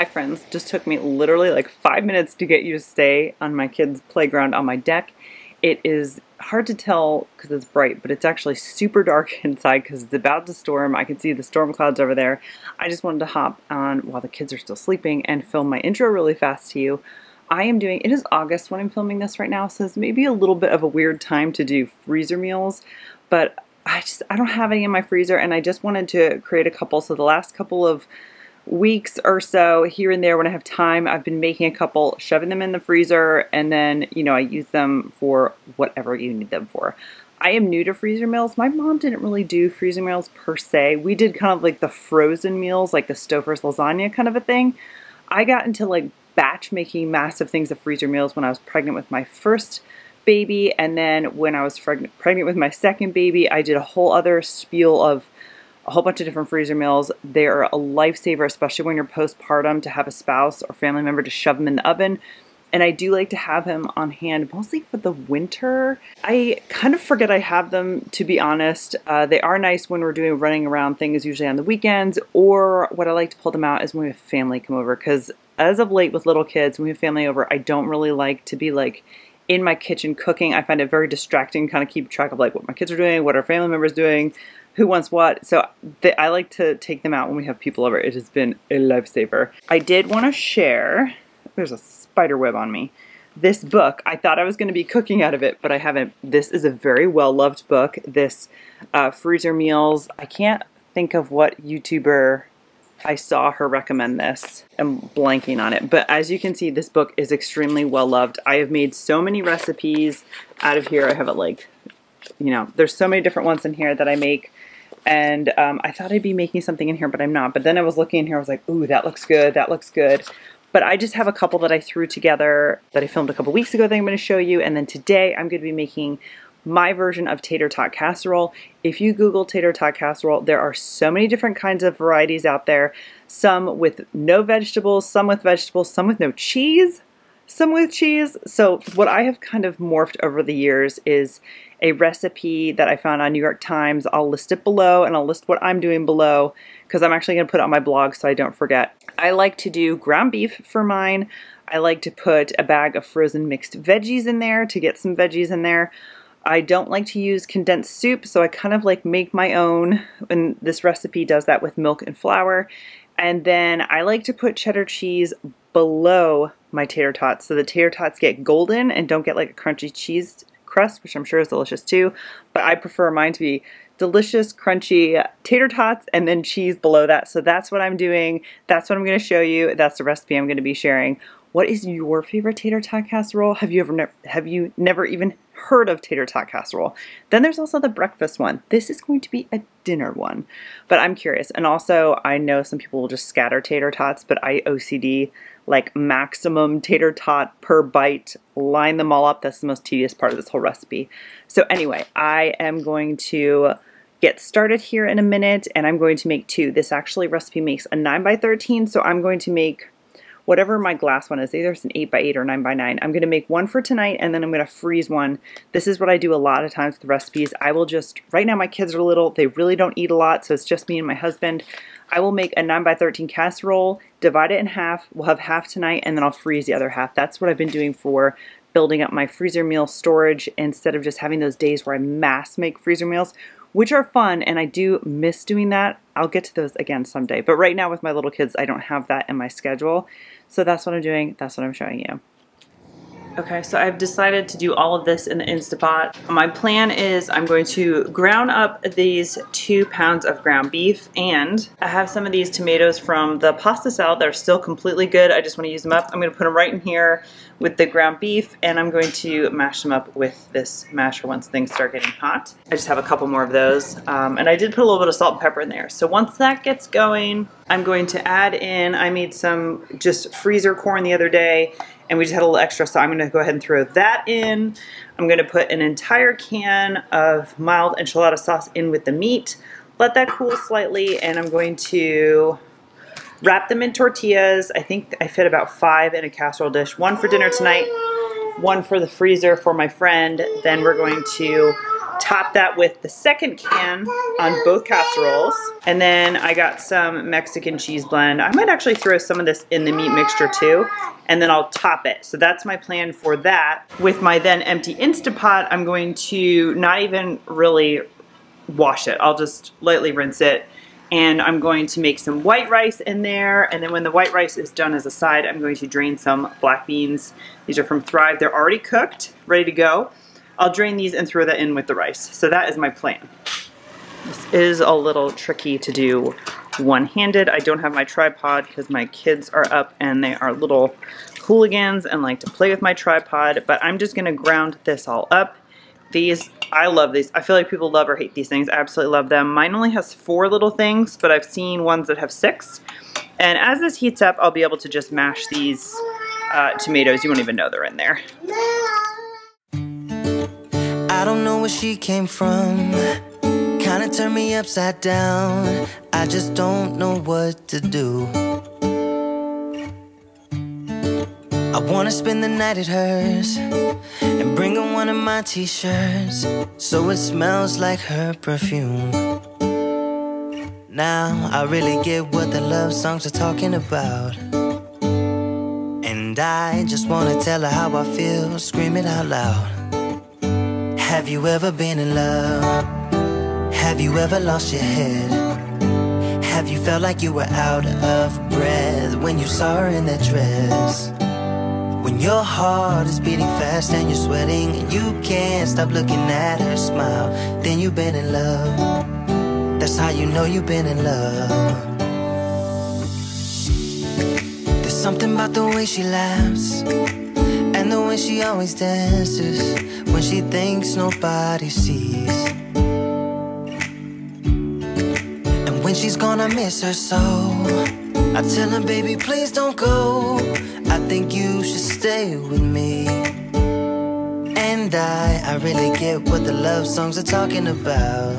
Hi friends, just took me literally like 5 minutes to get you to stay on my kids' playground on my deck. It is hard to tell because it's bright, but it's actually super dark inside because it's about to storm. I can see the storm clouds over there. I just wanted to hop on while the kids are still sleeping and film my intro really fast to you. It is August when I'm filming this right now, so it's maybe a little bit of a weird time to do freezer meals, but I don't have any in my freezer and I just wanted to create a couple. So the last couple of weeks or so here and there when I have time, I've been making a couple, shoving them in the freezer, and then, I use them for whatever you need them for. I am new to freezer meals. My mom didn't really do freezer meals per se. We did kind of like the frozen meals, like the Stouffer's lasagna kind of a thing. I got into like batch making massive things of freezer meals when I was pregnant with my first baby, and then when I was pregnant with my second baby, I did a whole other spiel of a whole bunch of different freezer meals. They're a lifesaver, especially when you're postpartum, to have a spouse or family member to shove them in the oven. And I do like to have them on hand, mostly for the winter. I kind of forget I have them, to be honest. They are nice when we're doing running around things, usually on the weekends, or what I like to pull them out is when we have family come over. Because as of late with little kids, when we have family over, I don't really like to be like in my kitchen cooking. I find it very distracting, kind of keep track of like what my kids are doing, what our family members doing, who wants what. So I like to take them out when we have people over. It has been a lifesaver. I did want to share, there's a spider web on me, this book. I thought I was going to be cooking out of it, but I haven't. This is a very well-loved book, this Freezer Meals. I can't think of what YouTuber I saw her recommend this. I'm blanking on it. But as you can see, this book is extremely well-loved. I have made so many recipes out of here. I have it like, there's so many different ones in here that I make. And I thought I'd be making something in here, but I'm not. But then I was looking in here, I was like, ooh, that looks good, that looks good. But I just have a couple that I threw together that I filmed a couple weeks ago that I'm going to show you. And then today I'm going to be making my version of Tater Tot Casserole. If you Google Tater Tot Casserole, there are so many different kinds of varieties out there. Some with no vegetables, some with vegetables, some with no cheese, some with cheese. So what I have kind of morphed over the years is a recipe that I found on New York Times. I'll list it below, and I'll list what I'm doing below because I'm actually going to put it on my blog so I don't forget. I like to do ground beef for mine. I like to put a bag of frozen mixed veggies in there to get some veggies in there. I don't like to use condensed soup, so I kind of like make my own, and this recipe does that with milk and flour. And then I like to put cheddar cheese below my tater tots so the tater tots get golden and don't get like a crunchy cheese crust, which I'm sure is delicious too. But I prefer mine to be delicious, crunchy tater tots and then cheese below that. So that's what I'm doing. That's what I'm going to show you. That's the recipe I'm going to be sharing. What is your favorite tater tot casserole? Have you never even heard of tater tot casserole? Then there's also the breakfast one. This is going to be a dinner one, but I'm curious. And also I know some people will just scatter tater tots, but I OCD like maximum tater tot per bite, line them all up. That's the most tedious part of this whole recipe. So anyway, I am going to get started here in a minute, and I'm going to make two. This actually recipe makes a 9x13, so I'm going to make whatever my glass one is. Either it's an 8x8 or 9x9. I'm going to make one for tonight, and then I'm going to freeze one. This is what I do a lot of times with recipes. I will just, right now my kids are little, they really don't eat a lot, so it's just me and my husband. I will make a 9x13 casserole, divide it in half. We'll have half tonight, and then I'll freeze the other half. That's what I've been doing for building up my freezer meal storage instead of just having those days where I mass make freezer meals, which are fun, and I do miss doing that. I'll get to those again someday. But right now with my little kids, I don't have that in my schedule. So that's what I'm doing. That's what I'm showing you. Okay, so I've decided to do all of this in the Instapot. My plan is I'm going to ground up these 2 pounds of ground beef, and I have some of these tomatoes from the pasta salad that are still completely good. I just want to use them up. I'm going to put them right in here with the ground beef, and I'm going to mash them up with this masher once things start getting hot. I just have a couple more of those, and I did put a little bit of salt and pepper in there. So once that gets going, I'm going to add in, I made some just freezer corn the other day, and we just had a little extra, so I'm going to go ahead and throw that in. I'm going to put an entire can of mild enchilada sauce in with the meat, let that cool slightly, and I'm going to wrap them in tortillas. I think I fit about 5 in a casserole dish. One for dinner tonight, one for the freezer for my friend. Then we're going to top that with the second can on both casseroles. And then I got some Mexican cheese blend. I might actually throw some of this in the meat mixture too, and then I'll top it. So that's my plan for that. With my then empty Instapot, I'm going to not even really wash it. I'll just lightly rinse it. And I'm going to make some white rice in there. And then when the white rice is done as a side, I'm going to drain some black beans. These are from Thrive. They're already cooked, ready to go. I'll drain these and throw that in with the rice. So that is my plan. This is a little tricky to do one-handed. I don't have my tripod because my kids are up and they are little hooligans and like to play with my tripod. But I'm just gonna ground this all up. These, I love these. I feel like people love or hate these things. I absolutely love them. Mine only has 4 little things, but I've seen ones that have 6. And as this heats up, I'll be able to just mash these tomatoes. You won't even know they're in there. I don't know where she came from. Kinda turned me upside down. I just don't know what to do. I wanna spend the night at hers and bring her one of my t-shirts so it smells like her perfume. Now I really get what the love songs are talking about, and I just wanna tell her how I feel, scream it out loud. Have you ever been in love? Have you ever lost your head? Have you felt like you were out of breath when you saw her in that dress? When your heart is beating fast and you're sweating and you can't stop looking at her smile, then you've been in love. That's how you know you've been in love. There's something about the way she laughs and the way she always dances when she thinks nobody sees. And when she's gone I miss her so. I tell her, baby, please don't go. I think you should stay with me. And I really get what the love songs are talking about.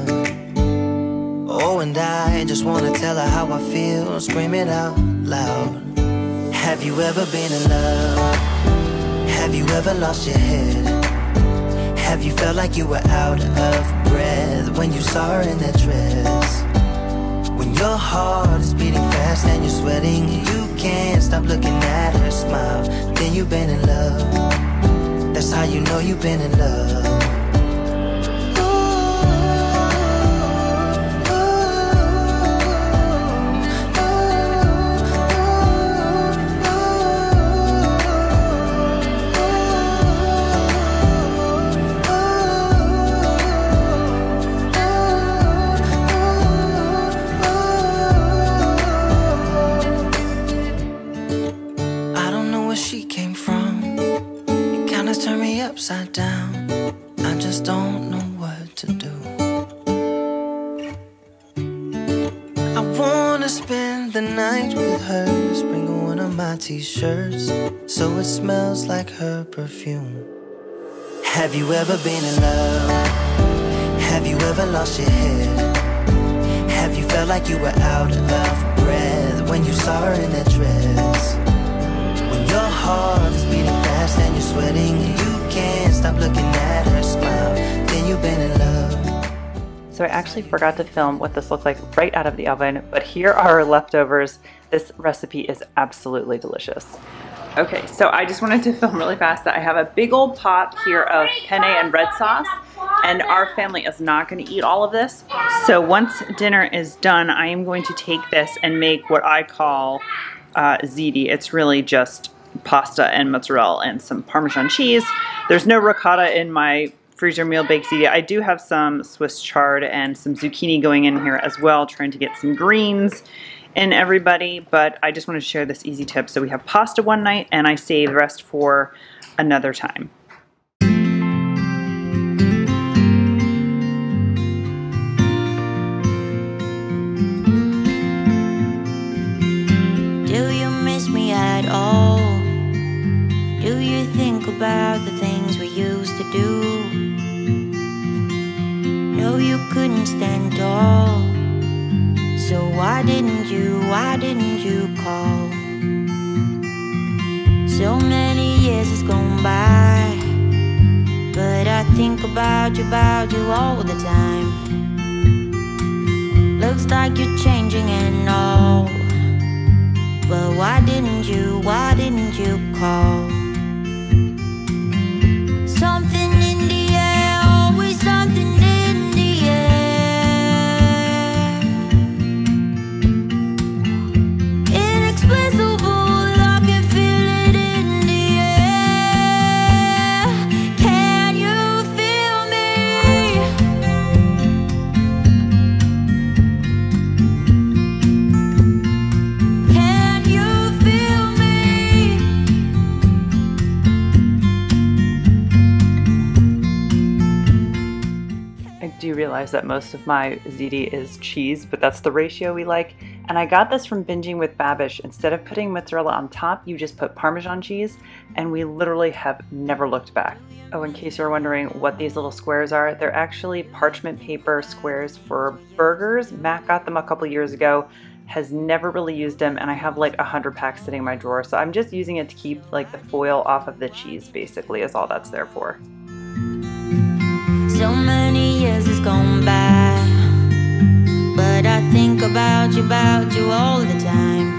Oh, and I just wanna tell her how I feel, scream it out loud. Have you ever been in love? Have you ever lost your head? Have you felt like you were out of breath when you saw her in that dress? When your heart is beating fast and you're sweating, you can't stop looking at her smile, then you've been in love. That's how you know you've been in love. Upside down, I just don't know what to do. I wanna spend the night with her, bring her one of my t-shirts so it smells like her perfume. Have you ever been in love? Have you ever lost your head? Have you felt like you were out of breath when you saw her in that dress? When your heart is beating fast and you're sweating, you can't stop looking at her smile, then you've been in love. So I actually forgot to film what this looked like right out of the oven, but here are our leftovers. This recipe is absolutely delicious. Okay, so I just wanted to film really fast that I have a big old pot here of penne and red sauce, and our family is not going to eat all of this. So once dinner is done, I am going to take this and make what I call ziti. It's really just pasta and mozzarella and some Parmesan cheese. There's no ricotta in my freezer meal baked ziti. I do have some Swiss chard and some zucchini going in here as well, trying to get some greens in everybody, but I just wanted to share this easy tip. So we have pasta one night and I save the rest for another time. Do you miss me at all? Do you think about the things we used to do? No, you couldn't stand tall, so why didn't you call? So many years has gone by, but I I think about you all the time. Looks like you're changing and all, but why didn't you call? Something in the air, always something in the air. Inexplicable, I can feel it in the air. Can you feel me? Can you feel me? I do realize that most of my ziti is cheese, but that's the ratio we like. And I got this from binging with Babish. Instead of putting mozzarella on top, you just put Parmesan cheese, and we literally have never looked back. Oh, in case you're wondering what these little squares are, they're actually parchment paper squares for burgers. Matt got them a couple years ago, has never really used them, and I have like 100 packs sitting in my drawer, so I'm just using it to keep like the foil off of the cheese, basically, is all that's there for. So many years has gone by, but I think about you all the time.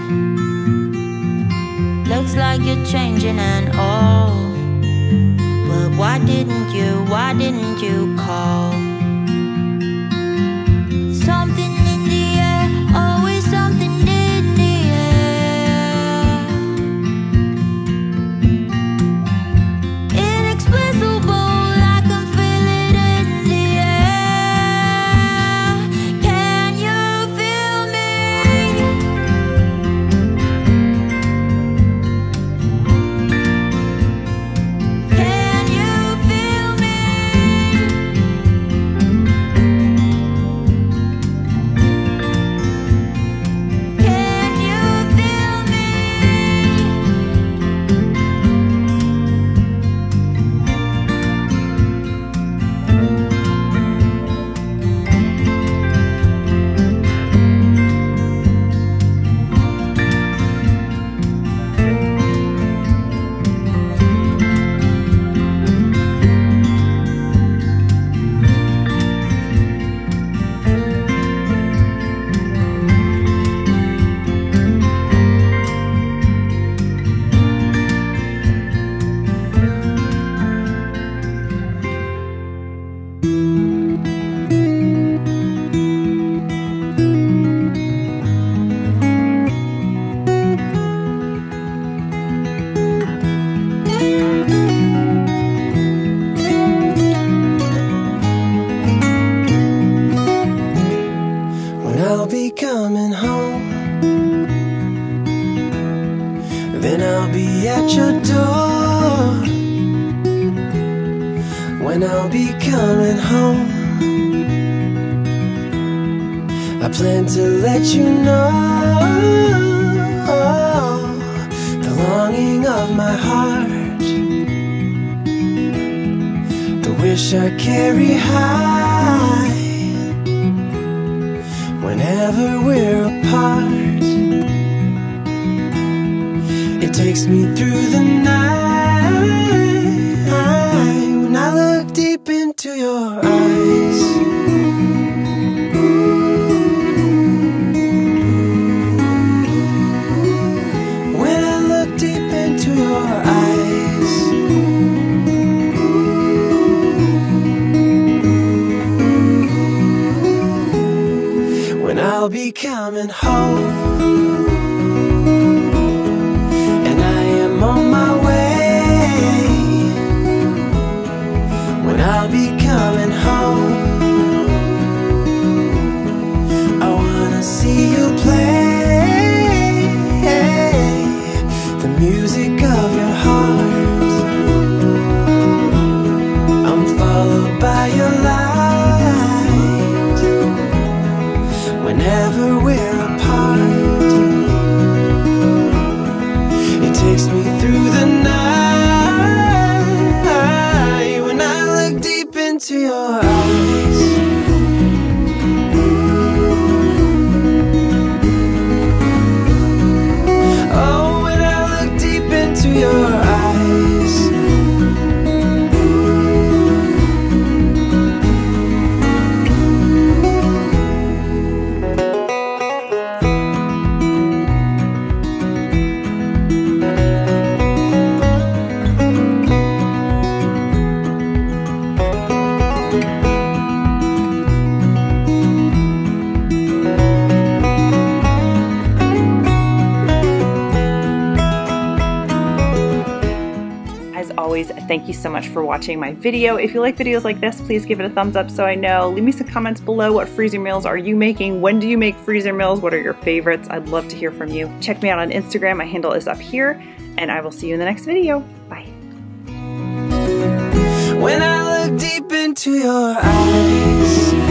Looks like you're changing and all, but why didn't you call? Something in the air, always something in the air. Inexplicable, I can feel it in the air. Can you feel me? Can you feel me? Can you feel me? When I'll be coming home, then I'll be at your door. When I'll be coming home, I plan to let you know the longing of my heart, the wish I carry high. Whenever we're apart, it takes me through the night. When I look deep into your eyes, when I look deep into your eyes, when I'll be coming home, and I am on my way. When I'll be coming home, I wanna see you play the music of your heart. I'm followed by your light. Whenever we're apart, it takes me through the night. When I look deep into your eyes, oh, when I look deep into your eyes, always, thank you so much for watching my video. If you like videos like this, please give it a thumbs up so I know. Leave me some comments below. What freezer meals are you making? When do you make freezer meals? What are your favorites? I'd love to hear from you. Check me out on Instagram. My handle is up here, and I will see you in the next video. Bye. When I look deep into your eyes,